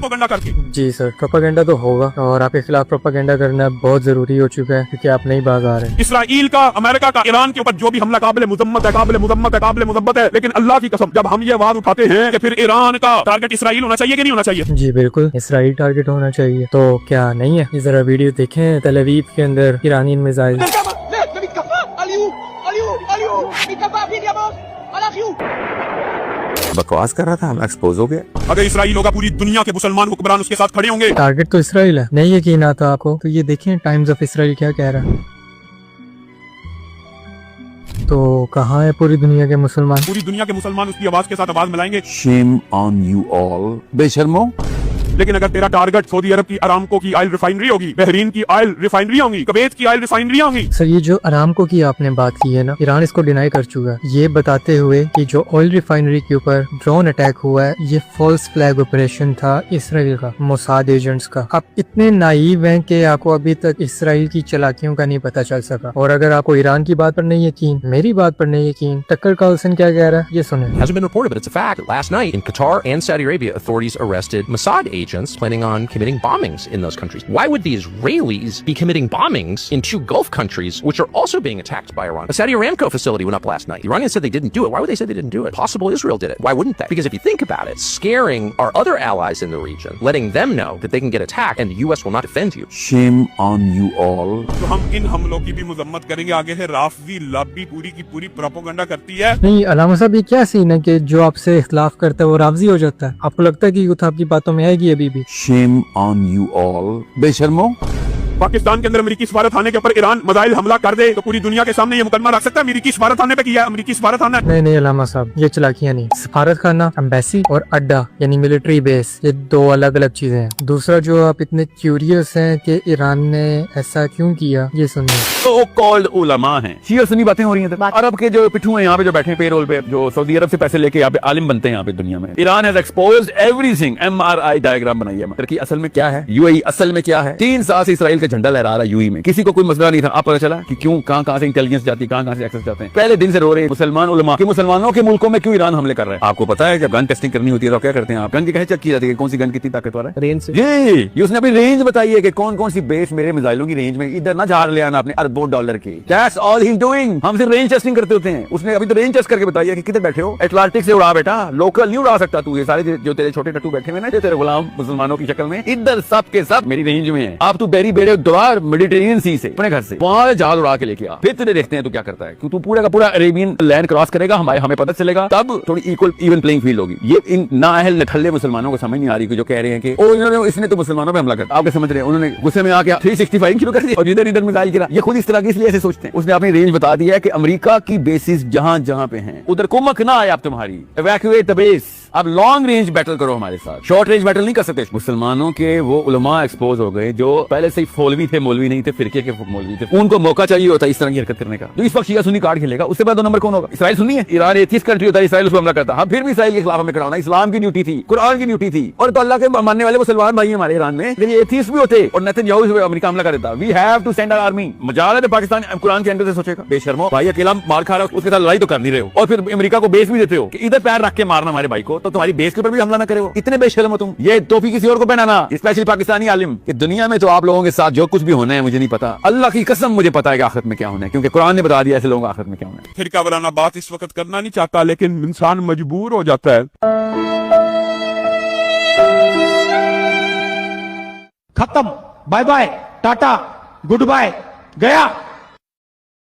Propaganda करके। जी sir, propaganda तो होगा और आपके खिलाफ प्रोपेगेंडा करना बहुत जरूरी हो चुका है क्योंकि आप नहीं बाज आ रहे। इसराइल का, अमेरिका का, ईरान के ऊपर जो भी हमला काबिल मुजम्मत है, काबिल मुजम्मत है, काबिल मुजम्मत है, लेकिन अल्लाह की कसम जब हम ये आवाज उठाते हैं कि फिर ईरान का टारगेट इसराइल होना चाहिए कि नहीं होना चाहिए? जी बिल्कुल, इसराइल टारगेट होना चाहिए। तो क्या नहीं है? ये जरा वीडियो देखें, तल अवीव के अंदर ईरानी मिसाइल। बकवास कर रहा था, हम एक्सपोज हो गए। अगर इसराइल होगा पूरी दुनिया के मुसलमान हुक्मरान उसके साथ खड़े होंगे। टारगेट तो इसराइल है। नहीं यकीन आता आपको तो ये देखें टाइम्स ऑफ इसराइल क्या कह रहा है। तो कहाँ है पूरी दुनिया के मुसलमान? पूरी दुनिया के मुसलमान उसकी आवाज के साथ आवाज मिलाएंगे। शेम ऑन यू ऑल, बेशर्मो। लेकिन अगर तेरा टारगेट सऊदी अरब की अरामको की ऑयल रिफाइनरी होगी, बहरीन की ऑयल रिफाइनरी होंगी, कुवैत की ऑयल रिफाइनरी होंगी। सर ये जो अरामको की आपने बात की है ना, ईरान इसको डिनाई कर चुका है, ये बताते हुए कि जो ऑयल रिफाइनरी के ऊपर ड्रोन अटैक हुआ है ये फॉल्स फ्लैग ऑपरेशन था इसराइल का, मोसाद एजेंट्स का। आप इतने नाइव हैं कि आपको अभी तक इसराइल की चालाकियों का नहीं पता चल सका। और अगर आपको ईरान की बात पर नहीं यकीन, मेरी बात पर नहीं यकीन, टक्कर कार्लसन क्या कह रहा है ये सुने। Hasn't been reported, but it's a fact. Last night in Qatar and Saudi Arabia, authorities arrested Mossad agents planning on committing bombings in those countries. Why would the Israelis be committing bombings in two Gulf countries, which are also being attacked by Iran? A Saudi Aramco facility went up last night. The Iranians said they didn't do it. Why would they say they didn't do it? Possible Israel did it. Why wouldn't they? Because if you think about it, scaring our other allies in the region, letting them know that they can get attacked and the US will not defend you. Shame on you all. तो हम इन हमलों की भी मुजम्मत करेंगे। आगे है राफजी lobby पूरी की पूरी प्रोपेगेंडा करती है। नहीं अलामा साहब, ये क्या सीन है कि जो आपसे इख्तिलाफ करता है वो रावजी हो जाता है? आपको लगता है कि यूथ आपकी बातों में आएगी अभी भी? Shame on you all, बेशर्मो। Pakistan के अंदर अमेरिकी सफारत खाने के ऊपर ईरान मिसाइल हमला कर दे तो पूरी दुनिया के सामने ये मुकदमा रख सकता है अमेरिकी सफारत खाने पे किया, अमेरिकी सफारत खाना। नहीं नहीं अलामा साहब, ये चलाकियां नहीं। सफारत खाना, एम्बेसी और अड्डा यानी मिलिट्री बेस, ये दो अलग अलग चीजें हैं। दूसरा जो आप इतने क्यूरियस हैं कि ईरान ने ऐसा क्यों किया, ये सुनिए। तो कॉल्ड उलमा हैं, शिया सुन्नी बातें हो रही हैं। अरब के जो पिट्ठू हैं यहाँ पे जो बैठे हैं पेरोल पे, जो सऊदी अरब से पैसे लेके यहाँ पे आलिम बनते हैं यहाँ पे दुनिया में। Iran has exposed everything. MRI diagram बनाई है कि असल में क्या है, यूएई असल में क्या है। 3 साल से इसराइल का झंडा लहरा रहा है यूएई में, किसी को कोई मसला नहीं था। आप पता चला कि क्यों, कहां से इंटेलिजेंस जाती है, कहां से एक्सेस जाते हैं। पहले दिन से रो रहे मुसलमान उलमा कि मुसलमानों के मुल्कों में क्यों ईरान हमले कर रहा है। आपको पता है जब गन टेस्टिंग करनी होती है तो क्या करते हैं आप? गन की कहीं चेक की जाती है कौन सी गन कितनी ताकतवर है, रेंज से। ये उसने अपनी रेंज बताई है कि कौन कौन सी बेस मेरे मिसाइलों की रेंज में। इधर ना झाड़ ले आना अपने अरबों डॉलर की। That's all he is doing. हम सिर्फ रेंज टेस्टिंग करते होते हैं। उसने अभी तो रेंज टेस्ट करके बताया कि किधर बैठे हो, अटलांटिक से उड़ा बेटा, लोकल नहीं उड़ा सकता तू। ये सारे जो तेरे छोटे टट्टू बैठे हुए ना, जो तेरे गुलाम मुसलमानों की शक्ल में, इधर सब के सब मेरी रेंज में है। आप तू बेरी बेड़े द्वार मेडिटेरियन सी से अपने घर से वहां जहाज उड़ा के लेके आ, फिर तुझे देखते हैं तू क्या करता है। तू पूरा का पूरा अरेबियन लैंड क्रॉस करेगा, हमें पता चलेगा, तब थोड़ी इक्वल इवन प्लेइंग फील्ड होगी। ये इन नाअहल नठल्ले मुसलमानों को समझ नहीं आ रही जो कह रहे हैं कि ओ इन्होंने, इसने तो मुसलमानों पे हमला कर। आप क्या समझ रहे हैं? उन्होंने गुस्से में आके 365 किलो कर दिया और इधर इधर मिसाइल गिरा। ये खुद इस तरह की इसलिए ऐसे सोचते हैं। उसने अपनी रेंज बता दिया है कि अमेरिका की बेसिस जहां जहां पे हैं उधर कुमक ना आए आप तुम्हारी, इवैक्यूएट द बेस। आप लॉन्ग रेंज बैटल करो हमारे साथ, शॉर्ट रेंज बैटल नहीं कर सकते। मुसलमानों के वो उलमा एक्सपोज हो गए जो पहले से ही फौलवी थे, मौलवी नहीं थे, फिरके के मौलवी थे। उनको मौका चाहिए होता है इस तरह की हरकत करने का। जो इस वक्त शिया सुन्नी कार्ड खेलेगा, उससे बाद 2 नंबर कौन होगा? इसराइल सुन्नी है, ईरान एथियस्ट कंट्री होता है, इसराइल उस पर हमला करता है। फिर भी इसराइल के खिलाफ हमें खड़ा होना इस्लाम की ड्यूटी थी, कुरान की ड्यूटी थी। और तो अल्लाह के मानने वाले मुसलमान भाई हमारे ईरान में, लेकिन एथियस्ट भी होते और नेतन्याहू से अमेरिका हमला कर देता। We have to send our army. मजाल है पाकिस्तान कुरान के एंगल से सोचेगा। बेशर्मो भाई, अकेला मार खा रहा हो, उसके साथ लड़ाई तो कर नहीं रहे हो, और फिर अमेरिका को बेस भी देते हो कि इधर पैर रख के मारना हमारे भाई को, तो तुम्हारी बेस के ऊपर भी हमला ना करे। इतने बेशर्म हो तुम। ये टोपी किसी और को पहनाना, स्पेशली पाकिस्तानी आलिम। कि दुनिया में तो आप लोगों के साथ जो कुछ भी होना है मुझे नहीं पता, अल्लाह की कसम मुझे पता है कि आखिरत में क्या होना है, क्योंकि कुरान ने बता दिया ऐसे लोगों को आखिरत में क्या होना है। फिर क्या बनाना बात इस वक्त करना नहीं चाहता, लेकिन इंसान मजबूर हो जाता है। खत्म, bye bye, tata, good bye, गया।